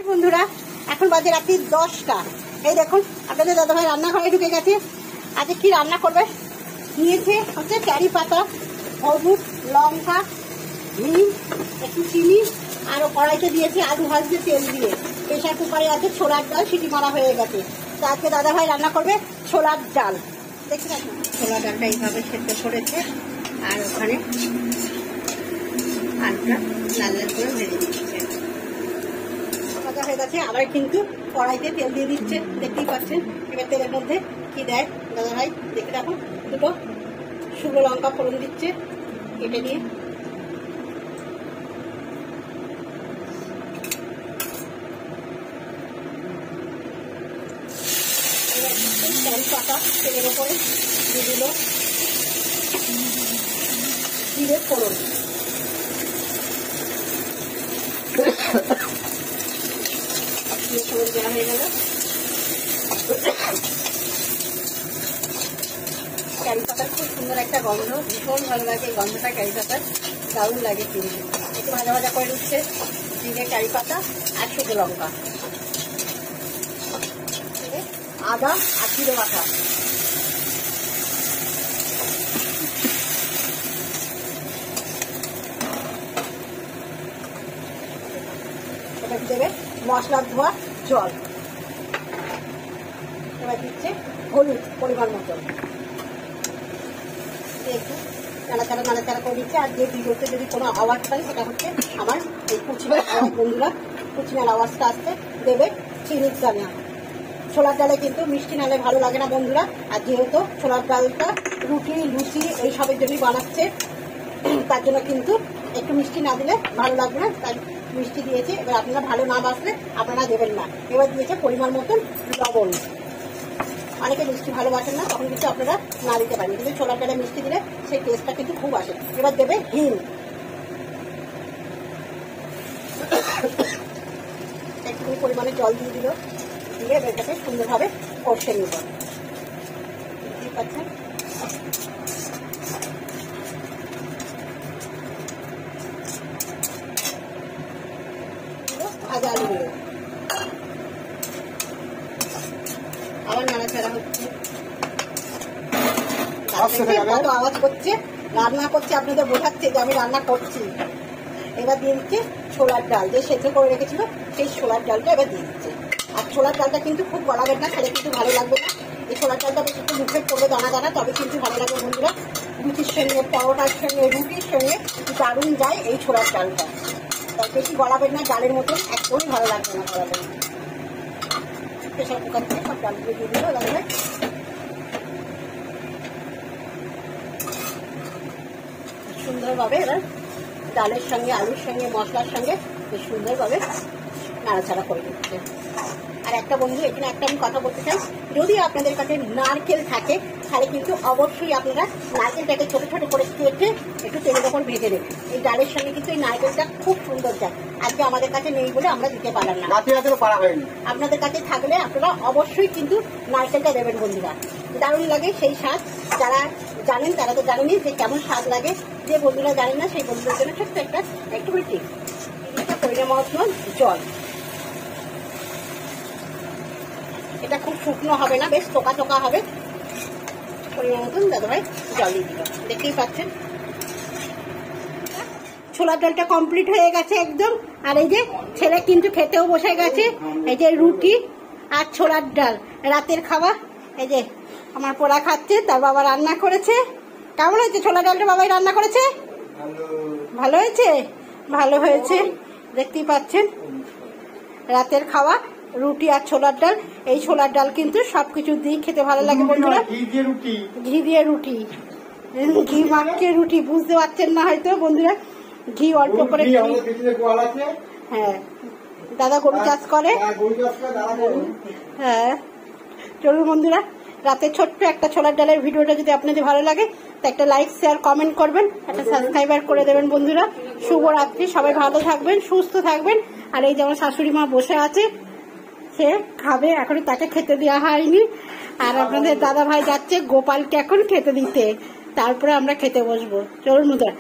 বন্ধুরা এখন বাজে রাত্রি 10টা। এই দেখুন আপনাদের দাদাভাই রান্নাঘরে ঢুকে গেছে। আজকে কি রান্না করবে নিয়েছে হচ্ছে কারি পাতা, হলুদ, লঙ্কা, হিম, একটু চিনি আর কড়াইতে দিয়েছে আলু ভাজতে তেল দিয়ে। প্রেশার কুকারে আছে ছোলার ডাল, সিটি মারা হয়ে গেছে। তো আজকে দাদাভাই রান্না করবে ছোলার ডাল। দেখছেন ছোলার ডালটা এইভাবে সেদ্ধ করেছে আর ওখানে আলুটা লাল লাল করে ভেজে দিচ্ছে। ভাজা হয়ে গেছে, আবার কিন্তু কড়াইতে তেল দিয়ে দিচ্ছে, দেখতেই পাচ্ছেন। এবার তেলের মধ্যে কি দেয় দাদাভাই দেখে রাখুন। দুটো শুকনো লঙ্কা ফোড়ন দিচ্ছে কেটে নিয়ে, কারি পাতা তেলের ওপরে দিয়ে দিল, জিরে ফোড়ন, দেওয়া হয়ে গেল। কারি পাতার খুব সুন্দর একটা গন্ধ, ভীষণ ভালো লাগে এই গন্ধটা। কারি পাতার দারুণ লাগে কিন্তু। একটু ভাজা ভাজা করে দিচ্ছে জিরে, কারি পাতা আর শুকনো লঙ্কা, আদা আর জিরে বাটা। এটা দেবে মশলার ধোয়া জল। এবার দিচ্ছে হলুদ পরিমাণ মতো, একটু নাড়াচাড়া করে দিচ্ছে। আর যে ভিডিওতে যদি কোনো আওয়াজ পাই সেটা হচ্ছে আমার এই কুচিনার আওয়াজ। বন্ধুরা কুচিনার আওয়াজটা আসতে দেবে চিনির দানা। ছোলার ডালে কিন্তু মিষ্টি নালে ভালো লাগে না বন্ধুরা। আর যেহেতু ছোলার ডালটা রুটি, লুচি এইসবের জন্যই বানাচ্ছে, তার জন্য কিন্তু একটু মিষ্টি না দিলে ভালো লাগবে না, তাই মিষ্টি দিয়েছে। এবার আপনারা ভালো না বাসলে আপনারা দেবেন না। এবার দিয়েছে পরিমাণ মতন লবণ। অনেকে মিষ্টি ভালোবাসেন না, তখন কিন্তু আপনারা না দিতে পারেন, কিন্তু ছোলার ডালে মিষ্টি দিলে সেই টেস্টটা কিন্তু খুব আসে। এবার দেবে হিম, একটু পরিমাণে জল দিয়ে দিল, দিয়ে এটাকে সুন্দরভাবে কষে নিব। বুঝতেই পারছেন ভাজা আলুগুলো আবার নাড়াচাড়া হচ্ছে। কত আওয়াজ করছে, রান্না করছে, আপনাদের বোঝাচ্ছে যে আমি রান্না করছি। এবার দিয়ে দিচ্ছে ছোলার ডাল, যে সেদ্ধ করে রেখেছিল সেই ছোলার ডালটা এবার দিয়ে দিচ্ছে। আর ছোলার ডালটা কিন্তু খুব গলাবেন না, তাহলে কিন্তু ভালো লাগবে না। এই ছোলার ডালটা বেশ একটু মুখে পড়বে দানা দানা, তবে কিন্তু ভালো লাগবে বন্ধুরা। রুটির সঙ্গে, পরোটার সঙ্গে, রুটির সঙ্গে দারুণ যায় এই ছোলার ডালটা। তাই বেশি গলাবেন না, ডালের মতন একদমই ভালো লাগবে না গলাবেন। প্রেশার কুকার থেকে সব ডালগুলো দিয়ে দিল লাগবে। সুন্দরভাবে এবার ডালের সঙ্গে, আলুর সঙ্গে, মশলার সঙ্গে বেশ সুন্দরভাবে নাড়াচাড়া করে দিচ্ছে। আর একটা বন্ধু এখানে একটা আমি কথা বলতে চাই, যদি আপনাদের কাছে নারকেল থাকে তাহলে কিন্তু অবশ্যই আপনারা নারকেলটাকে ছোট ছোট করে কেটে একটু তেলের ওপর ভেজে দেবেন। এই ডালের সঙ্গে কিন্তু এই নারকেলটা খুব সুন্দর যায়। আজকে আমাদের কাছে নেই বলে আমরা দিতে পারলাম না, আপনাদের কাছে থাকলে আপনারা অবশ্যই কিন্তু নারকেলটা দেবেন বন্ধুরা। দারুণ লাগে সেই স্বাদ। যারা জানেন তারা তো জানেনই যে কেমন স্বাদ লাগে, যে বন্ধুরা জানেন না সেই বন্ধুদের জন্য ছোট্ট একটা একটুখানি টিপ। পরিমাণ মতন জল, এটা খুব শুকনো হবে না, বেশ টোকা টোকা হবে। পরিমাণ মতন দাদাভাই জল দিয়ে দিল, দেখতেই পাচ্ছেন। ছোলার ডালটা কমপ্লিট হয়ে গেছে একদম। আর এই যে ছেলে কিন্তু খেতেও বসে গেছে। এই যে রুটি আর ছোলার ডাল রাতের খাওয়া। এই যে আমার পোড়া খাচ্ছে, তার বাবা রান্না করেছে। কেমন হয়েছে ছোলার ডালটা? বাবাই রান্না করেছে, ভালো হয়েছে, ভালো হয়েছে। দেখতেই পাচ্ছেন রাতের খাওয়া রুটি আর ছোলার ডাল। এই ছোলার ডাল কিন্তু সবকিছু দিয়ে খেতে ভালো লাগে বন্ধুরা। ঘি দিয়ে রুটি, ঘি মাখিয়ে রুটি, বুঝতে পারছেন না হয়তো বন্ধুরা। ঘি অল্প করে, হ্যাঁ দাদা গরু চাষ করে। হ্যাঁ চলুন বন্ধুরা, রাতে ছোট্ট একটা ছোলার ডালের ভিডিওটা যদি আপনাদের ভালো লাগে তো একটা লাইক, শেয়ার, কমেন্ট করবেন, একটা সাবস্ক্রাইবার করে দেবেন বন্ধুরা। শুভরাত্রি, সবাই ভালো থাকবেন, সুস্থ থাকবেন। আর এই যেমন শাশুড়ি মা বসে আছে, সে খাবে, এখনো তাকে খেতে দেওয়া হয়নি। আর আপনাদের দাদা ভাই যাচ্ছে গোপালকে এখন খেতে দিতে, তারপরে আমরা খেতে বসবো। চলুন বন্ধুরা।